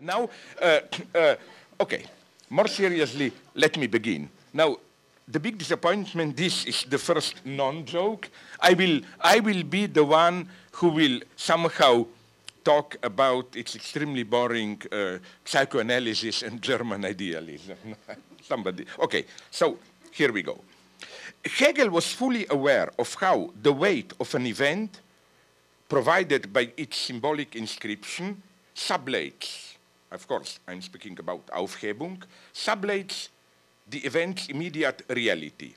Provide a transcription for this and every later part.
Now, okay, more seriously, let me begin. Now, the big disappointment, this is the first non-joke. I will be the one who will somehow talk about its extremely boring psychoanalysis and German idealism. Somebody, okay, so here we go. Hegel was fully aware of how the weight of an event provided by its symbolic inscription sublates, of course, I'm speaking about Aufhebung, sublates the event's immediate reality.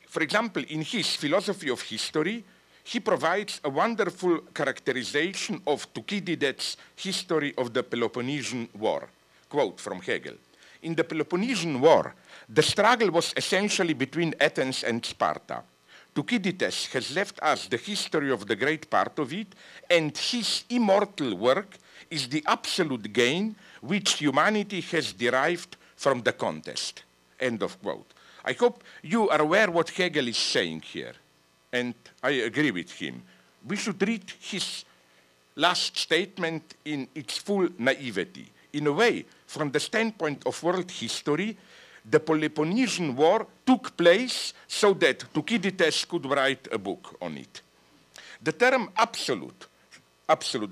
For example, in his philosophy of history, he provides a wonderful characterization of Thucydides's history of the Peloponnesian War. Quote from Hegel. In the Peloponnesian War, the struggle was essentially between Athens and Sparta. Thucydides has left us the history of the great part of it, and his immortal work is the absolute gain which humanity has derived from the contest. End of quote. I hope you are aware what Hegel is saying here, and I agree with him. We should read his last statement in its full naivety. In a way, from the standpoint of world history, the Peloponnesian War took place so that Thucydides could write a book on it. The term absolute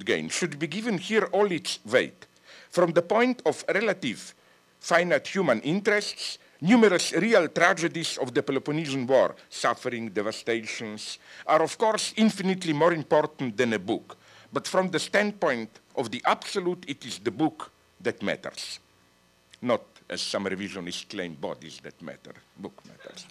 gain, should be given here all its weight. From the point of relative finite human interests, numerous real tragedies of the Peloponnesian War, suffering, devastations, are of course infinitely more important than a book. But from the standpoint of the absolute, it is the book that matters. Not, as some revisionists claim, bodies that matter, book matters.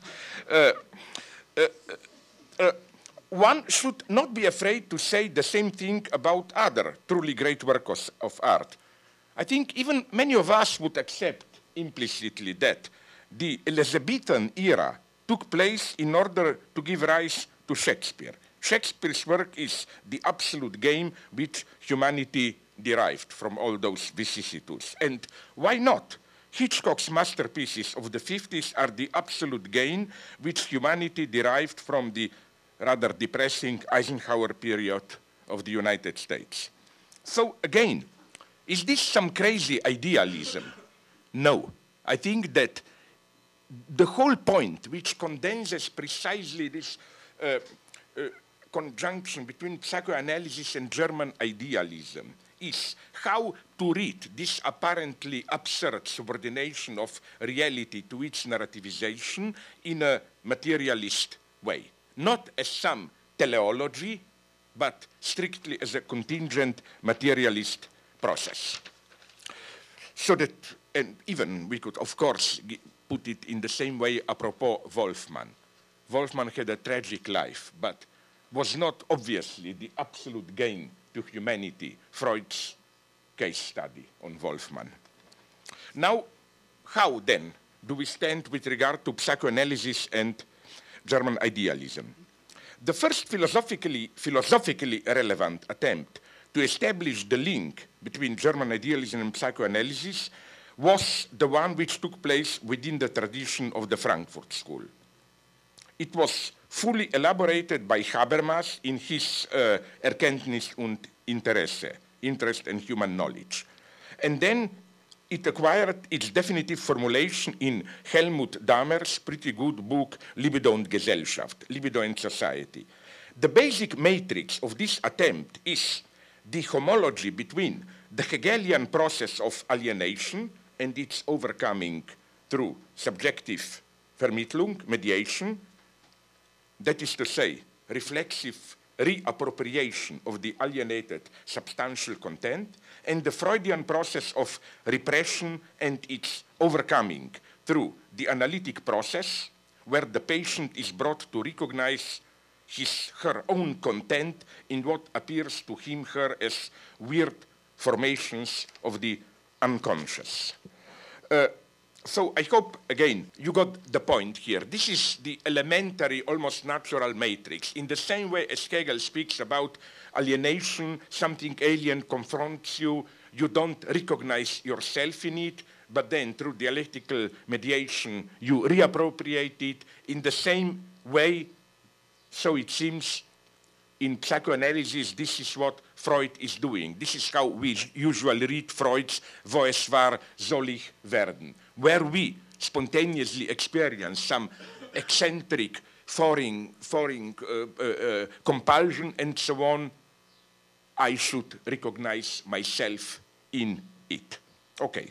One should not be afraid to say the same thing about other truly great works of art. I think even many of us would accept implicitly that the Elizabethan era took place in order to give rise to Shakespeare. Shakespeare's work is the absolute gain which humanity derived from all those vicissitudes. And why not? Hitchcock's masterpieces of the 50s are the absolute gain which humanity derived from the rather depressing Eisenhower period of the United States. So again, is this some crazy idealism? No. I think that the whole point, which condenses precisely this conjunction between psychoanalysis and German idealism, is how to read this apparently absurd subordination of reality to its narrativization in a materialist way. Not as some teleology, but strictly as a contingent materialist process. So that, and even we could, of course, put it in the same way apropos Wolfman. Wolfman had a tragic life, but was not obviously the absolute gain to humanity, Freud's case study on Wolfman. Now, how then do we stand with regard to psychoanalysis and German idealism? The first philosophically relevant attempt to establish the link between German idealism and psychoanalysis was the one which took place within the tradition of the Frankfurt School. It was fully elaborated by Habermas in his Erkenntnis und Interesse, Interest and Human Knowledge. And then it acquired its definitive formulation in Helmut Dahmer's pretty good book, Libido und Gesellschaft, Libido and Society. The basic matrix of this attempt is the homology between the Hegelian process of alienation and its overcoming through subjective Vermittlung, mediation, that is to say, reflexive reappropriation of the alienated substantial content, and the Freudian process of repression and its overcoming through the analytic process, where the patient is brought to recognize her own content in what appears to him, her, as weird formations of the unconscious. So I hope, again, you got the point here. This is the elementary, almost natural matrix. In the same way as Hegel speaks about alienation, something alien confronts you, you don't recognize yourself in it, but then through dialectical mediation, you reappropriate it. In the same way, so it seems, in psychoanalysis, this is what Freud is doing. This is how we usually read Freud's Wo es war, soll ich werden, where we spontaneously experience some eccentric foreign compulsion and so on. I should recognize myself in it. Okay.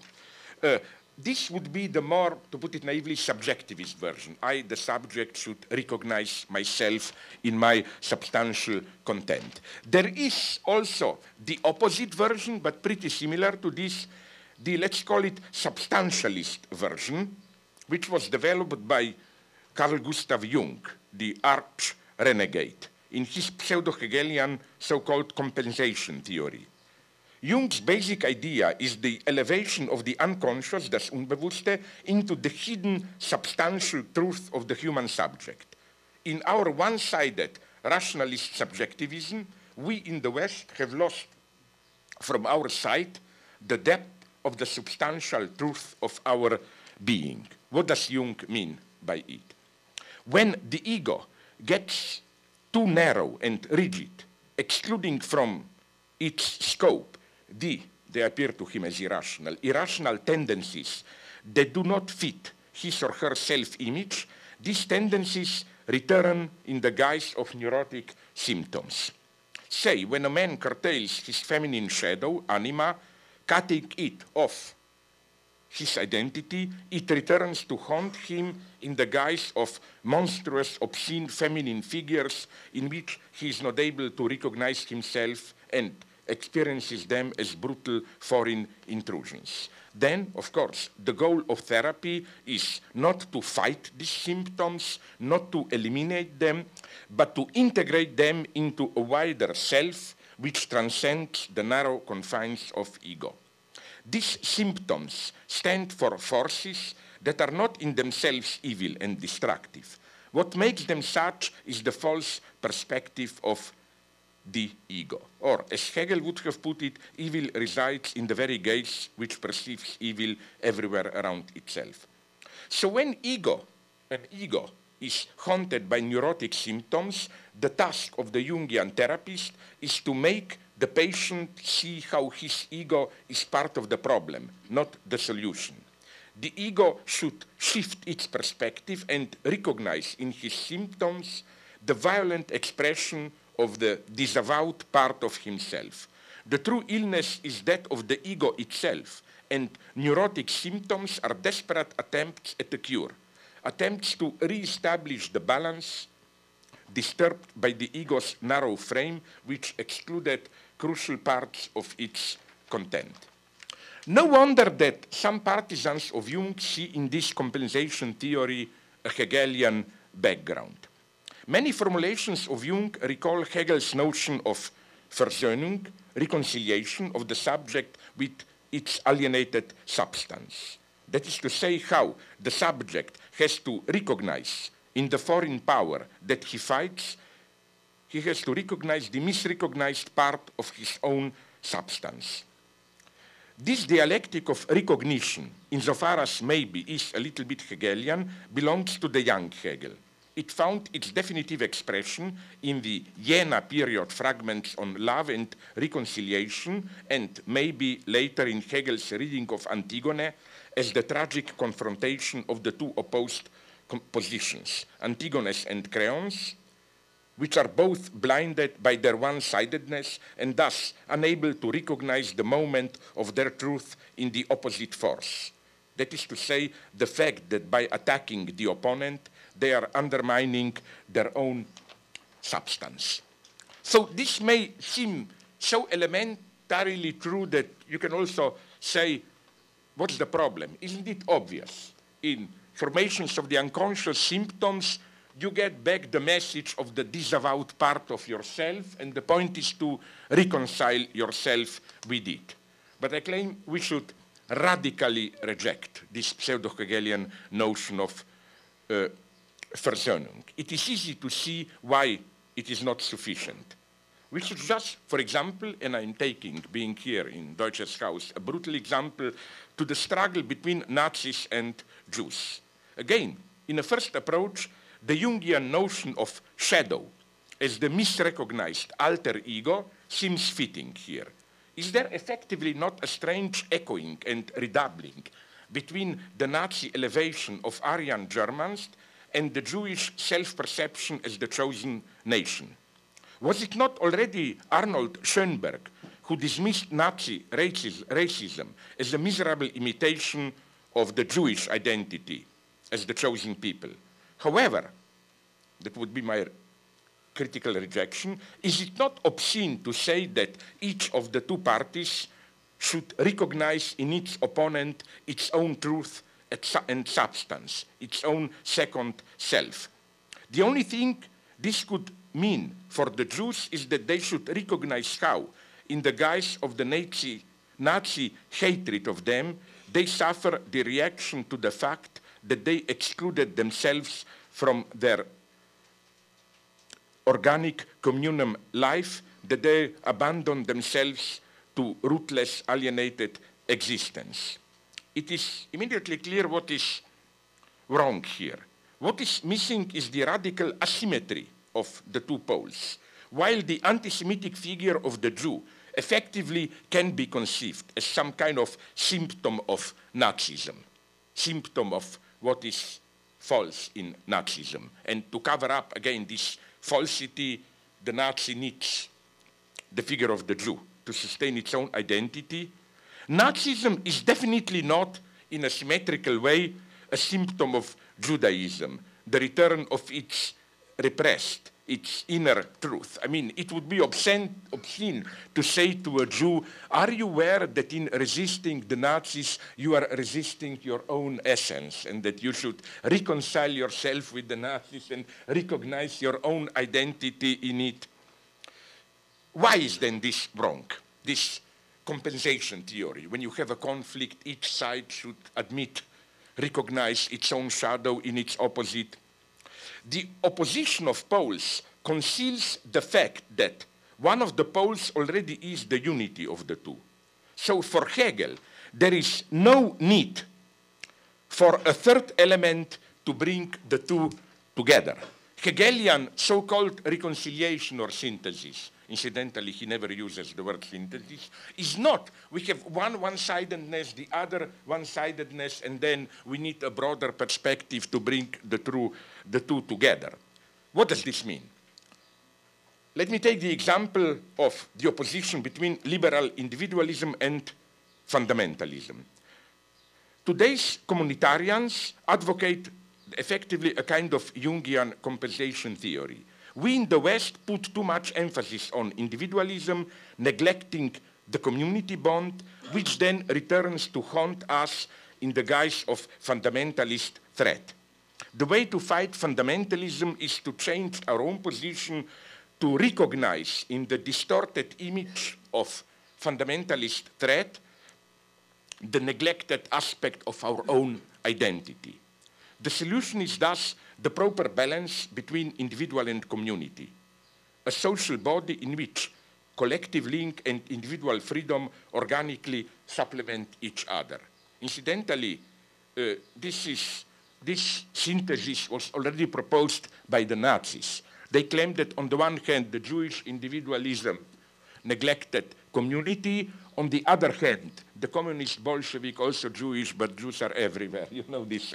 This would be the more, to put it naively, subjectivist version. I, the subject, should recognize myself in my substantial content. There is also the opposite version, but pretty similar to this, the, let's call it, substantialist version, which was developed by Carl Gustav Jung, the arch renegade, in his pseudo-Hegelian so-called compensation theory. Jung's basic idea is the elevation of the unconscious, das Unbewusste, into the hidden substantial truth of the human subject. In our one-sided rationalist subjectivism, we in the West have lost from our sight the depth of the substantial truth of our being. What does Jung mean by it? When the ego gets too narrow and rigid, excluding from its scope they appear to him as irrational tendencies that do not fit his or her self-image, these tendencies return in the guise of neurotic symptoms. Say, when a man curtails his feminine shadow, anima, cutting it off his identity, it returns to haunt him in the guise of monstrous, obscene feminine figures in which he is not able to recognize himself and experiences them as brutal foreign intrusions. Then, of course, the goal of therapy is not to fight these symptoms, not to eliminate them, but to integrate them into a wider self which transcends the narrow confines of ego. These symptoms stand for forces that are not in themselves evil and destructive. What makes them such is the false perspective of the ego. Or, as Hegel would have put it, evil resides in the very gaze which perceives evil everywhere around itself. So when an ego is haunted by neurotic symptoms, the task of the Jungian therapist is to make the patient see how his ego is part of the problem, not the solution. The ego should shift its perspective and recognize in his symptoms the violent expression of the disavowed part of himself. The true illness is that of the ego itself, and neurotic symptoms are desperate attempts at a cure, attempts to re-establish the balance disturbed by the ego's narrow frame, which excluded crucial parts of its content. No wonder that some partisans of Jung see in this compensation theory a Hegelian background. Many formulations of Jung recall Hegel's notion of Versöhnung, reconciliation of the subject with its alienated substance. That is to say, how the subject has to recognize in the foreign power that he fights, he has to recognize the misrecognized part of his own substance. This dialectic of recognition, insofar as maybe is a little bit Hegelian, belongs to the young Hegel. It found its definitive expression in the Jena period fragments on love and reconciliation, and maybe later in Hegel's reading of Antigone as the tragic confrontation of the two opposed positions, Antigones and Creons, which are both blinded by their one-sidedness and thus unable to recognize the moment of their truth in the opposite force. That is to say, the fact that by attacking the opponent, they are undermining their own substance. So this may seem so elementarily true that you can also say, what's the problem? Isn't it obvious? In formations of the unconscious symptoms, you get back the message of the disavowed part of yourself, and the point is to reconcile yourself with it. But I claim we should radically reject this pseudo-Hegelian notion of Versöhnung. It is easy to see why it is not sufficient. We should just, for example, and I'm taking, being here in Deutsches Haus, a brutal example to the struggle between Nazis and Jews. Again, in a first approach, the Jungian notion of shadow as the misrecognized alter ego seems fitting here. Is there effectively not a strange echoing and redoubling between the Nazi elevation of Aryan Germans and the Jewish self-perception as the chosen nation? Was it not already Arnold Schoenberg who dismissed Nazi racism as a miserable imitation of the Jewish identity as the chosen people? However, that would be my critical rejection, is it not obscene to say that each of the two parties should recognize in its opponent its own truth and substance, its own second self? The only thing this could mean for the Jews is that they should recognize how, in the guise of the Nazi hatred of them, they suffer the reaction to the fact that they excluded themselves from their organic communal life, that they abandoned themselves to rootless, alienated existence. It is immediately clear what is wrong here. What is missing is the radical asymmetry of the two poles. While the anti-Semitic figure of the Jew effectively can be conceived as some kind of symptom of Nazism, symptom of what is false in Nazism. And to cover up again this falsity, the Nazi needs the figure of the Jew to sustain its own identity. Nazism is definitely not, in a symmetrical way, a symptom of Judaism, the return of its repressed, its inner truth. I mean, it would be obscene to say to a Jew, are you aware that in resisting the Nazis, you are resisting your own essence, and that you should reconcile yourself with the Nazis and recognize your own identity in it? Why is then this wrong, this compensation theory? When you have a conflict, each side should admit, recognize its own shadow in its opposite. The opposition of poles conceals the fact that one of the poles already is the unity of the two. So for Hegel, there is no need for a third element to bring the two together. Hegelian so-called reconciliation or synthesis, incidentally, he never uses the word synthesis, is not, we have one-sidedness, the other one-sidedness, and then we need a broader perspective to bring the two together. What does this mean? Let me take the example of the opposition between liberal individualism and fundamentalism. Today's communitarians advocate effectively a kind of Jungian compensation theory. We in the West put too much emphasis on individualism, neglecting the community bond, which then returns to haunt us in the guise of fundamentalist threat. The way to fight fundamentalism is to change our own position, to recognize in the distorted image of fundamentalist threat the neglected aspect of our own identity. The solution is thus the proper balance between individual and community, a social body in which collective link and individual freedom organically supplement each other. Incidentally, this synthesis was already proposed by the Nazis. They claimed that on the one hand, the Jewish individualism neglected community. On the other hand, the communist Bolshevik, also Jewish, but Jews are everywhere. You know this.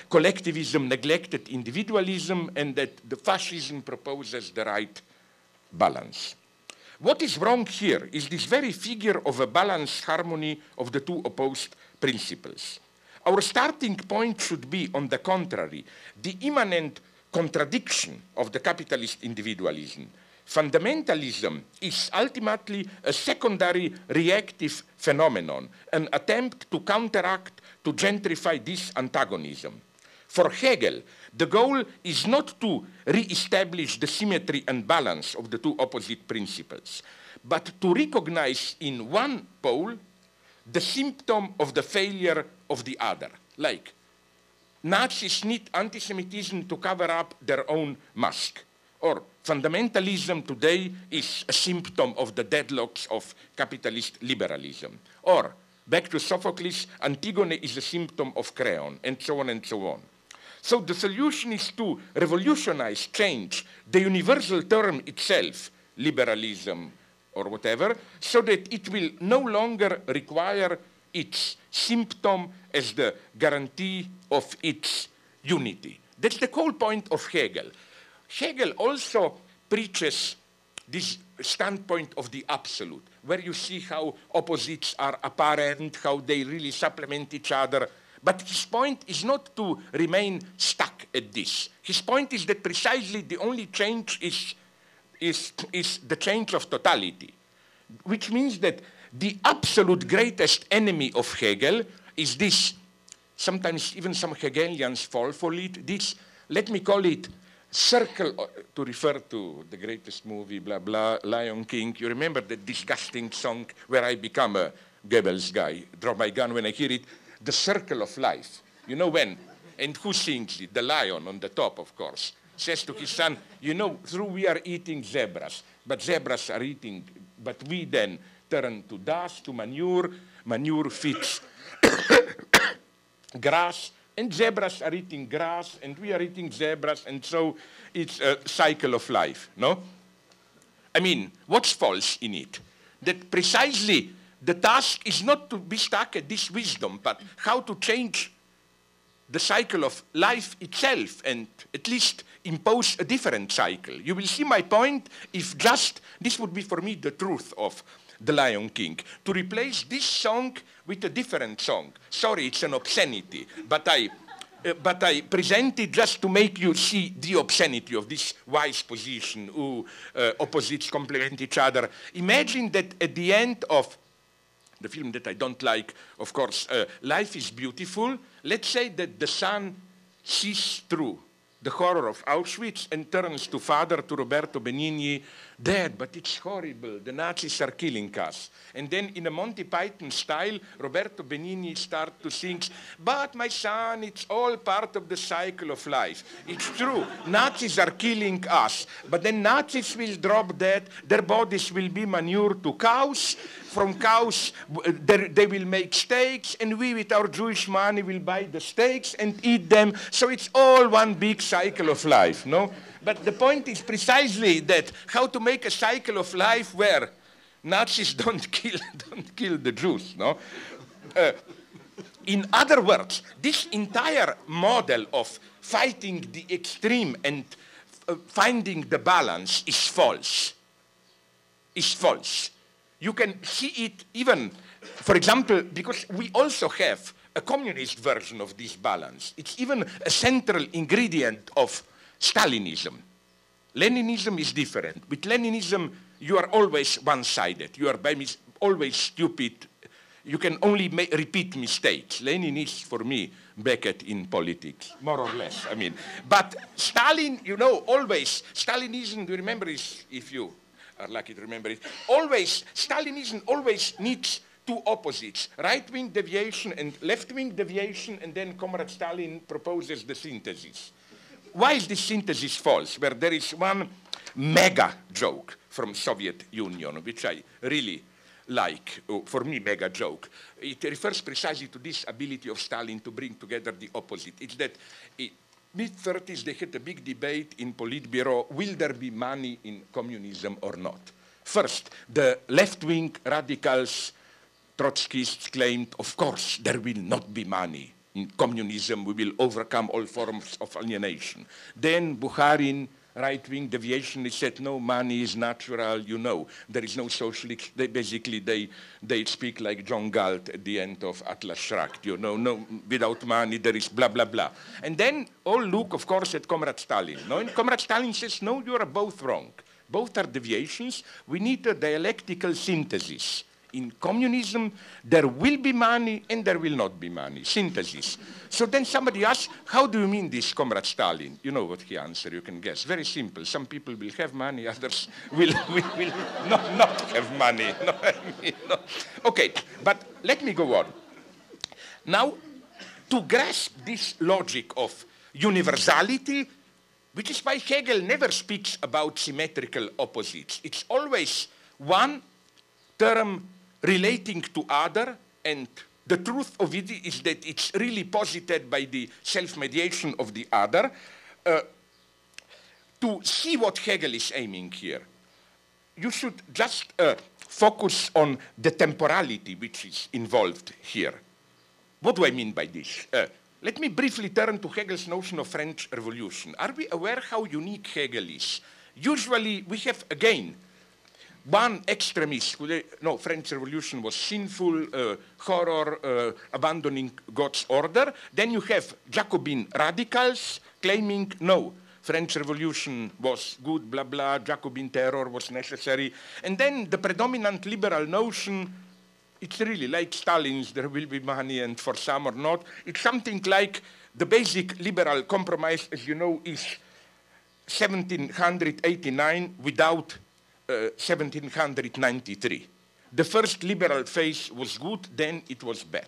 Collectivism neglected individualism, and that the fascism proposes the right balance. What is wrong here is this very figure of a balanced harmony of the two opposed principles. Our starting point should be, on the contrary, the immanent contradiction of the capitalist individualism. Fundamentalism is ultimately a secondary reactive phenomenon, an attempt to counteract, to gentrify this antagonism. For Hegel, the goal is not to re-establish the symmetry and balance of the two opposite principles, but to recognize in one pole the symptom of the failure of the other. Like, Nazis need anti-Semitism to cover up their own mask. Or fundamentalism today is a symptom of the deadlocks of capitalist liberalism. Or, back to Sophocles, Antigone is a symptom of Creon, and so on and so on. So the solution is to revolutionize, change the universal term itself, liberalism or whatever, so that it will no longer require its symptom as the guarantee of its unity. That's the whole point of Hegel. Hegel also preaches this standpoint of the absolute, where you see how opposites are apparent, how they really supplement each other. But his point is not to remain stuck at this. His point is that precisely the only change is the change of totality, which means that the absolute greatest enemy of Hegel is this. Sometimes even some Hegelians fall for it. This, let me call it, circle, to refer to the greatest movie, blah, blah, Lion King. You remember that disgusting song where I become a Goebbels guy, drop my gun when I hear it, The Circle of Life. You know when? And who sings it? The lion on the top, of course. Says to his son, you know, through we are eating zebras, but zebras are eating, but we then turn to dust, to manure, manure feeds grass, and zebras are eating grass, and we are eating zebras, and so it's a cycle of life, no? I mean, what's false in it? That precisely the task is not to be stuck at this wisdom, but how to change the cycle of life itself and at least impose a different cycle. You will see my point if just, this would be for me the truth of The Lion King, to replace this song with a different song. Sorry, it's an obscenity, but I present it just to make you see the obscenity of this wise position, opposites complement each other. Imagine that at the end of the film that I don't like, of course, Life is Beautiful. Let's say that the son sees through the horror of Auschwitz and turns to father, to Roberto Benigni, Dad, but it's horrible, the Nazis are killing us. And then in a Monty Python style, Roberto Benigni starts to sing, but my son, it's all part of the cycle of life. It's true, Nazis are killing us, but then Nazis will drop dead, their bodies will be manure to cows, from cows they will make steaks, and we with our Jewish money will buy the steaks and eat them, so it's all one big cycle of life, no? But the point is precisely that how to make a cycle of life where Nazis don't kill the Jews, no? In other words, this entire model of fighting the extreme and finding the balance is false. Is false. You can see it even, for example, because we also have a communist version of this balance. It's even a central ingredient of Stalinism. Leninism is different. With Leninism, you are always one-sided. You are always stupid. You can only repeat mistakes. Lenin is, for me, Beckett in politics, more or less. I mean, but Stalin, you know, always, Stalinism, do you remember this, if you are lucky to remember it, always, Stalinism always needs two opposites, right-wing deviation and left-wing deviation, and then Comrade Stalin proposes the synthesis. Why is this synthesis false? Where there is one mega joke from Soviet Union, which I really like, for me, mega joke. It refers precisely to this ability of Stalin to bring together the opposite. It's that in mid-30s, they had a big debate in Politburo, will there be money in communism or not? First, the left-wing radicals, Trotskyists claimed, of course, there will not be money. In communism, we will overcome all forms of alienation. Then Bukharin, right-wing deviationists said, no, money is natural, you know. There is no socialist. They speak like John Galt at the end of Atlas Shrugged, you know, no, without money there is blah, blah, blah. And then all look, of course, at Comrade Stalin. No? And Comrade Stalin says, no, you are both wrong. Both are deviations. We need a dialectical synthesis. In communism, there will be money and there will not be money. Synthesis. So then somebody asks, how do you mean this, Comrade Stalin? You know what he answered, you can guess. Very simple. Some people will have money, others will not have money. No, I mean, no. Okay, but let me go on. Now, to grasp this logic of universality, which is why Hegel never speaks about symmetrical opposites. It's always one term relating to other and the truth of it is that it's really posited by the self-mediation of the other. To see what Hegel is aiming here, you should just focus on the temporality which is involved here. What do I mean by this? Let me briefly turn to Hegel's notion of French Revolution. Are we aware how unique Hegel is? Usually we have, again, one extremist who say, no, French Revolution was sinful, horror, abandoning God's order. Then you have Jacobin radicals claiming, no, French Revolution was good, blah, blah, Jacobin terror was necessary. And then the predominant liberal notion, it's really like Stalin's, there will be money and for some or not. It's something like the basic liberal compromise, as you know, is 1789 without 1793. The first liberal phase was good, then it was bad.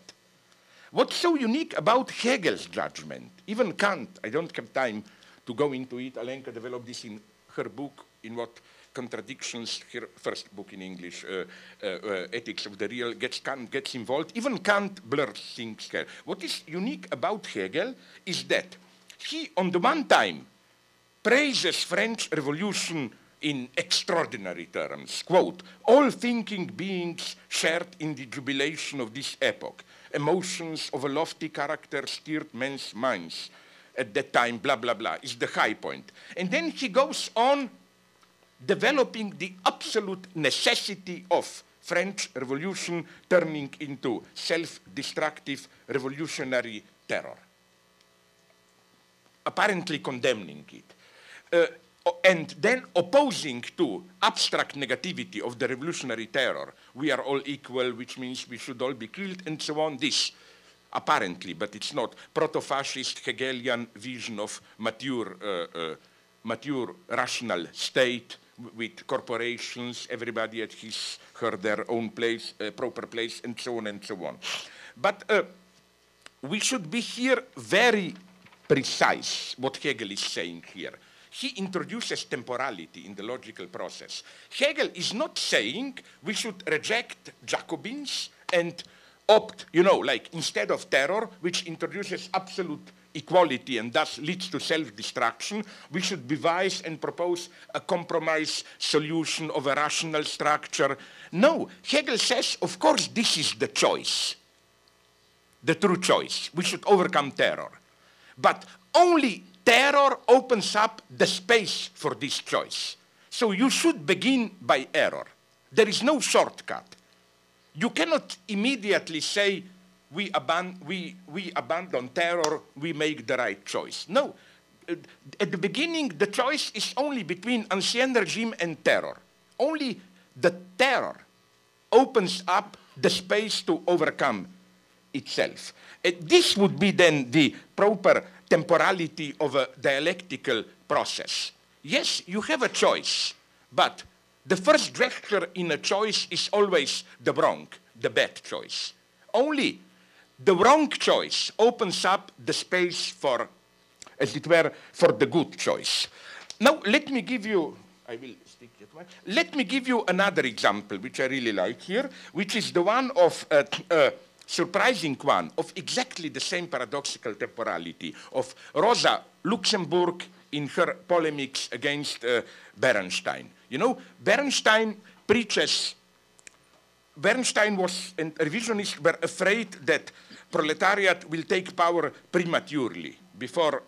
What's so unique about Hegel's judgment? Even Kant, I don't have time to go into it. Alenka developed this in her book, in what contradictions, her first book in English, Ethics of the Real, gets involved. Even Kant blurs things here. What is unique about Hegel is that he, on the one time, praises French Revolution in extraordinary terms. Quote, all thinking beings shared in the jubilation of this epoch. Emotions of a lofty character stirred men's minds at that time, blah, blah, blah, is the high point. And then he goes on developing the absolute necessity of French Revolution turning into self-destructive revolutionary terror, apparently condemning it. And then opposing to abstract negativity of the revolutionary terror, we are all equal, which means we should all be killed, and so on, this, apparently, but it's not, proto-fascist Hegelian vision of mature rational state with corporations, everybody at their own place, proper place, and so on and so on. But we should be here very precise what Hegel is saying here. He introduces temporality in the logical process. Hegel is not saying we should reject Jacobins and opt, you know, like instead of terror, which introduces absolute equality and thus leads to self-destruction, we should devise and propose a compromise solution of a rational structure. No, Hegel says, of course, this is the choice, the true choice. We should overcome terror. But only terror opens up the space for this choice. So you should begin by error. There is no shortcut. You cannot immediately say, we abandon terror, we make the right choice. No. At the beginning, the choice is only between ancien regime and terror. Only the terror opens up the space to overcome itself. This would be then the proper temporality of a dialectical process. Yes, you have a choice, but the first gesture in a choice is always the wrong, the bad choice. Only the wrong choice opens up the space for, as it were, for the good choice. Now, let me give you, I will stick it one. Let me give you another example, which I really like here, which is the one of surprising one of exactly the same paradoxical temporality of Rosa Luxemburg in her polemics against Bernstein. You know, Bernstein preaches, Bernstein was, and revisionists were afraid that proletariat will take power prematurely before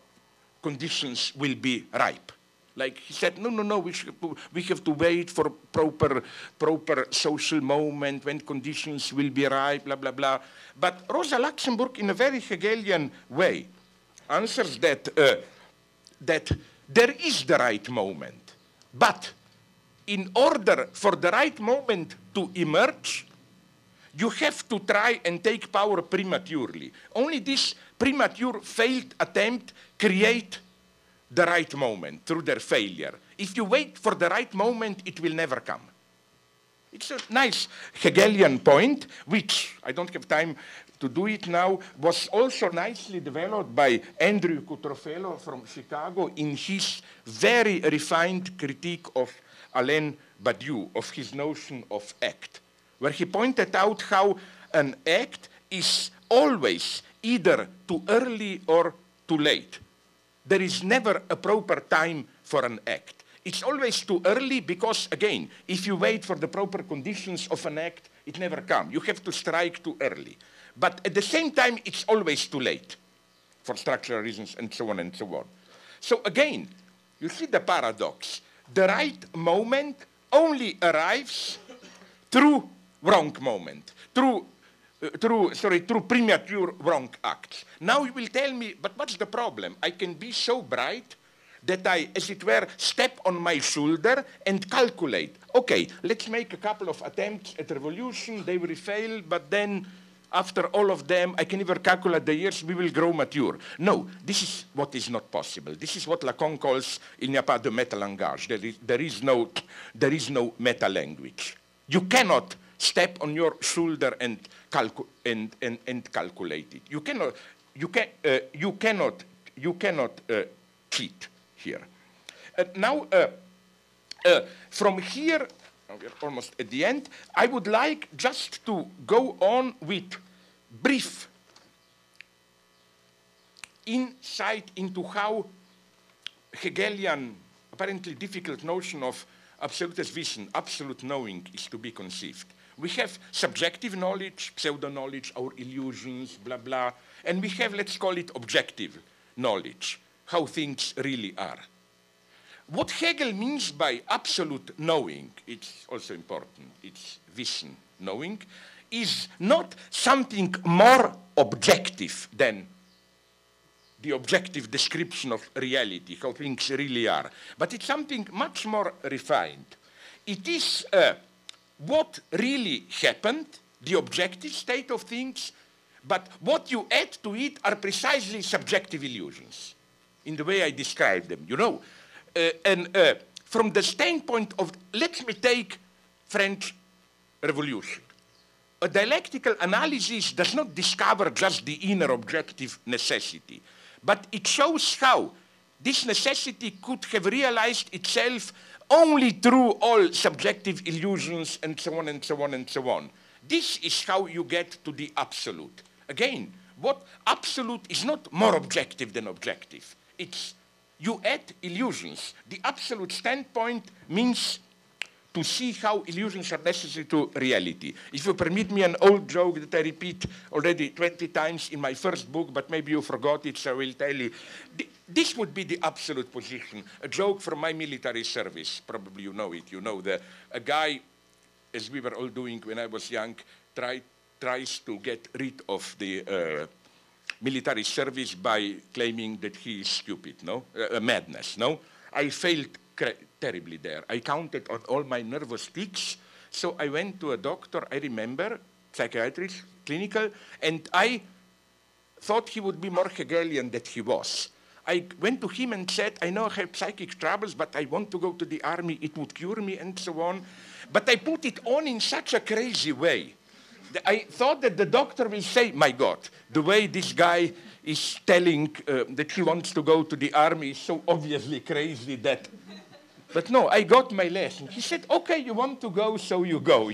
conditions will be ripe. Like he said, no, no, no, we have to wait for proper social moment when conditions will be ripe, blah, blah, blah. But Rosa Luxemburg, in a very Hegelian way, answers that, that there is the right moment. But in order for the right moment to emerge, you have to try and take power prematurely. Only this premature failed attempt create the right moment through their failure. If you wait for the right moment, it will never come. It's a nice Hegelian point, which I don't have time to do it now, was also nicely developed by Andrew Cutrofelo from Chicago in his very refined critique of Alain Badiou, of his notion of act, where he pointed out how an act is always either too early or too late. There is never a proper time for an act. It's always too early because, again, if you wait for the proper conditions of an act, it never comes. You have to strike too early. But at the same time, it's always too late for structural reasons and so on and so on. So again, you see the paradox. The right moment only arrives through wrong moment, through premature wrong acts. Now you will tell me, but what's the problem? I can be so bright that I, as it were, step on my shoulder and calculate. Okay, let's make a couple of attempts at revolution. They will fail, but then after all of them, I can even calculate the years, we will grow mature. No, this is what is not possible. This is what Lacan calls, il n'y a pas de meta-langage. There is no meta-language. You cannot step on your shoulder and calculate it. You cannot cheat here. Now, from here, we're almost at the end, I would like just to go on with brief insight into how Hegelian, apparently difficult notion of absolutes Wissen, absolute knowing, is to be conceived. We have subjective knowledge, pseudo-knowledge, our illusions, blah, blah, and we have, let's call it objective knowledge, how things really are. What Hegel means by absolute knowing, it's also important, it's Wissen, knowing, is not something more objective than the objective description of reality, how things really are, but it's something much more refined. It is what really happened, the objective state of things, but what you add to it are precisely subjective illusions, in the way I described them, you know. From the standpoint of, let me take French Revolution. A dialectical analysis does not discover just the inner objective necessity, but it shows how this necessity could have realized itself only through all subjective illusions and so on and so on and so on. This is how you get to the absolute. Again, what absolute is not more objective than objective. It's you add illusions. The absolute standpoint means to see how illusions are necessary to reality. If you permit me an old joke that I repeat already 20 times in my first book, but maybe you forgot it, so I will tell you. This would be the absolute position. A joke from my military service. Probably you know it. You know a guy, as we were all doing when I was young, tries to get rid of the military service by claiming that he is stupid, no? Madness, no? I failed terribly there. I counted on all my nervous tics, so I went to a doctor, I remember, psychiatrist, clinical, and I thought he would be more Hegelian than he was. I went to him and said, I know I have psychic troubles, but I want to go to the army, it would cure me, and so on. But I put it on in such a crazy way. I thought that the doctor will say, my God, the way this guy is telling that he wants to go to the army is so obviously crazy that... But no, I got my lesson. He said, okay, you want to go, so you go.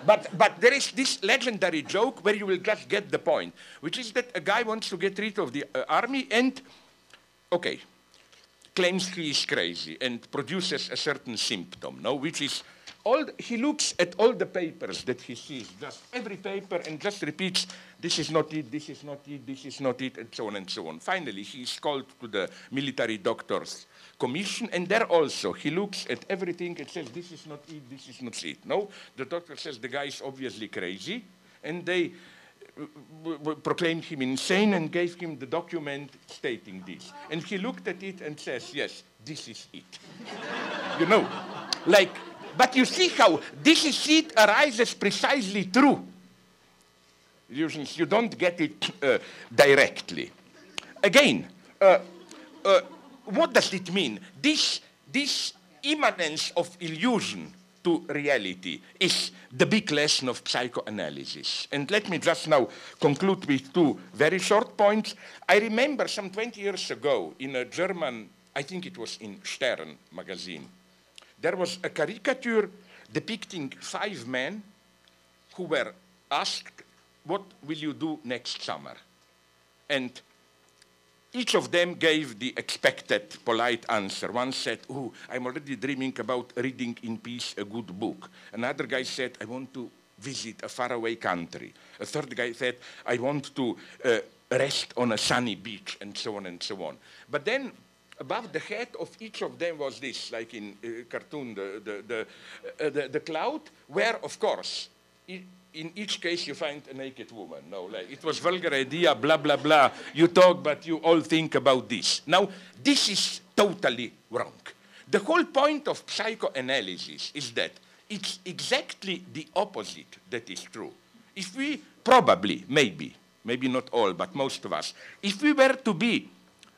But there is this legendary joke where you will just get the point, which is that a guy wants to get rid of the army and, okay, claims he is crazy and produces a certain symptom, no, which is... he looks at all the papers that he sees, just every paper, and just repeats, this is not it, this is not it, this is not it, and so on and so on. Finally, he is called to the military doctor's commission, and there also, he looks at everything and says, this is not it, this is not it. No, the doctor says the guy is obviously crazy, and they proclaimed him insane and gave him the document stating this. And he looked at it and says, yes, this is it. You know, like... But you see how this is it arises precisely through illusions. You don't get it directly. Again, what does it mean? This immanence of illusion to reality is the big lesson of psychoanalysis. And let me just now conclude with two very short points. I remember some 20 years ago in a German, I think it was in Stern magazine, there was a caricature depicting 5 men who were asked what will you do next summer? And each of them gave the expected polite answer. One said, oh, I'm already dreaming about reading in peace a good book. Another guy said, I want to visit a faraway country. A third guy said, I want to rest on a sunny beach, and so on and so on. But then above the head of each of them was this, like in cartoon, the cloud, where, of course, in each case you find a naked woman. No, like, it was vulgar idea, blah, blah, blah. You talk, but you all think about this. Now, this is totally wrong. The whole point of psychoanalysis is that it's exactly the opposite that is true. If we probably, maybe not all, but most of us, if we were to be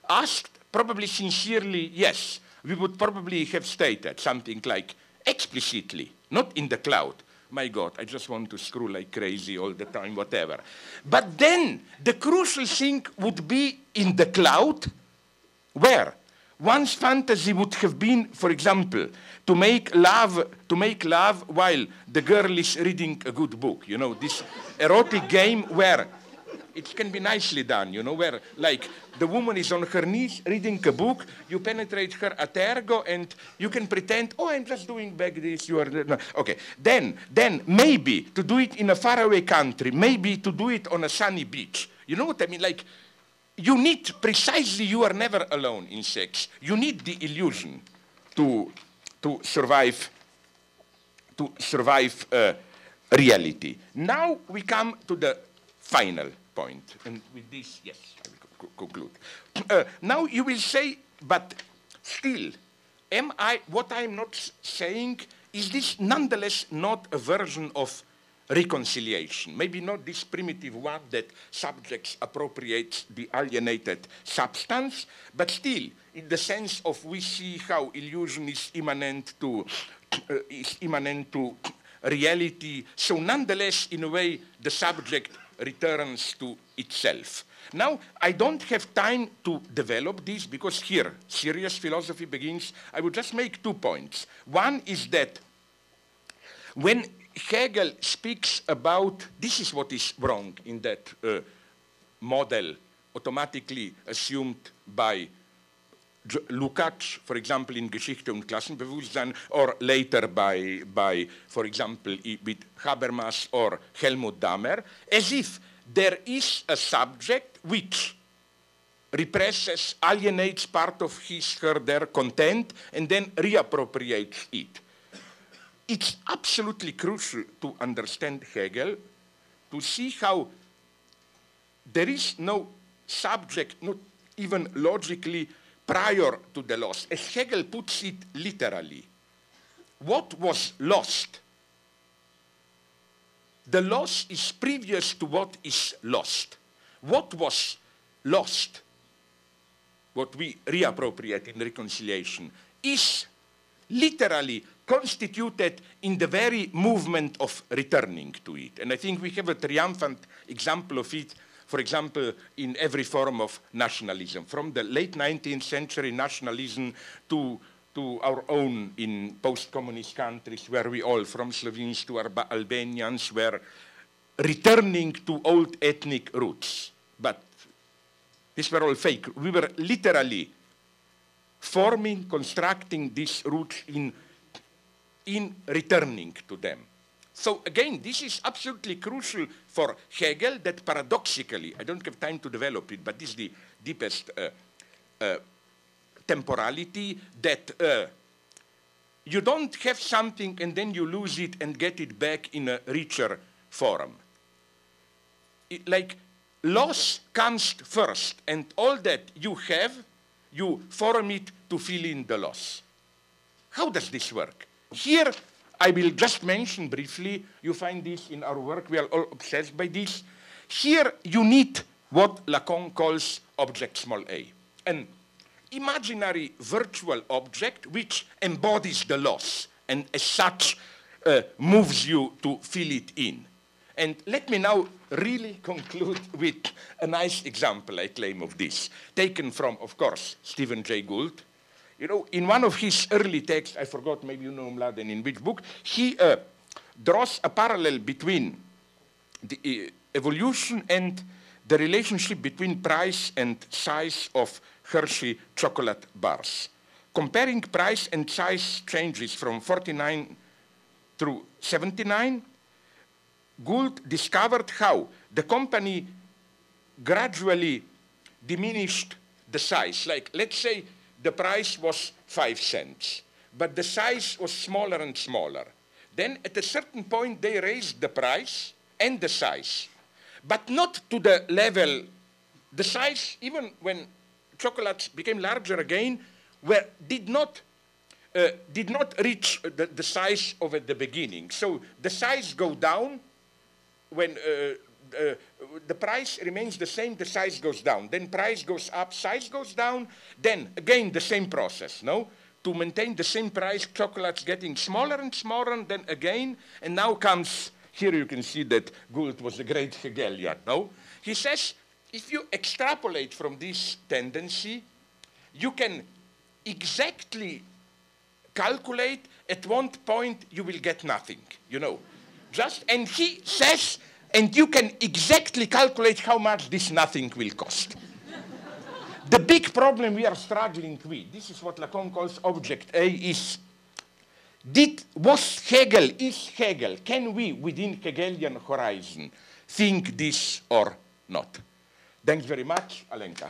asked, probably sincerely, yes, we would probably have stated something like explicitly, not in the cloud, my God, I just want to screw like crazy all the time, whatever. But then the crucial thing would be in the cloud, where one's fantasy would have been, for example, to make love while the girl is reading a good book. You know, this erotic game where it can be nicely done, you know, where like the woman is on her knees reading a book, you penetrate her at ergo, and you can pretend, oh, I'm just doing back this, you are, no. Okay. Then maybe to do it in a faraway country, maybe to do it on a sunny beach. You know what I mean? Like, you need precisely, you are never alone in sex. You need the illusion to survive reality. Now we come to the final point, and with this, yes, I will conclude. Now you will say, but still, what I'm not saying, is this nonetheless not a version of reconciliation? Maybe not this primitive one that subjects appropriate the alienated substance, but still, in the sense of we see how illusion is immanent to reality, so nonetheless, in a way, the subject returns to itself. Now, I don't have time to develop this because here, serious philosophy begins. I would just make 2 points. One is that when Hegel speaks about, this is what is wrong in that model automatically assumed by Lukács, for example, in Geschichte und Klassenbewusstsein, or later by for example, with Habermas or Helmut Dahmer, as if there is a subject which represses, alienates part of his, her, their content, and then reappropriates it. It's absolutely crucial to understand Hegel, to see how there is no subject, not even logically, prior to the loss. As Hegel puts it literally, what was lost? The loss is previous to what is lost. What was lost, what we reappropriate in reconciliation, is literally constituted in the very movement of returning to it. And I think we have a triumphant example of it, for example, in every form of nationalism, from the late 19th century nationalism to our own in post-communist countries, where we all, from Slovenes to Albanians, were returning to old ethnic roots. But these were all fake. We were literally forming, constructing these roots in returning to them. So again, this is absolutely crucial for Hegel, that paradoxically, I don't have time to develop it, but this is the deepest temporality, that you don't have something and then you lose it and get it back in a richer form. Like loss comes first, and all that you have, you form it to fill in the loss. How does this work? Here, I will just mention briefly, you find this in our work, we are all obsessed by this. Here you need what Lacan calls object small a, an imaginary virtual object which embodies the loss and as such moves you to fill it in. And let me now really conclude with a nice example, I claim, of this, taken from, of course, Stephen Jay Gould. You know, in one of his early texts, I forgot, maybe you know Mladen in which book, he draws a parallel between evolution and the relationship between price and size of Hershey chocolate bars. Comparing price and size changes from 49 through 79, Gould discovered how the company gradually diminished the size. Like, let's say the price was 5 cents, but the size was smaller and smaller. Then at a certain point, they raised the price and the size, but not to the level, the size, even when chocolates became larger again, did not reach the size of at the beginning. So the size go down when the price remains the same, the size goes down. Then price goes up, size goes down. Then again the same process, no? To maintain the same price, chocolates getting smaller and smaller, and then again, and now comes, here you can see that Gould was a great Hegelian, no? He says, if you extrapolate from this tendency, you can exactly calculate at what point you will get nothing, you know. And he says, and you can exactly calculate how much this nothing will cost. The big problem we are struggling with, this is what Lacan calls object A, is is Hegel, can we within Hegelian horizon think this or not? Thanks very much, Alenka.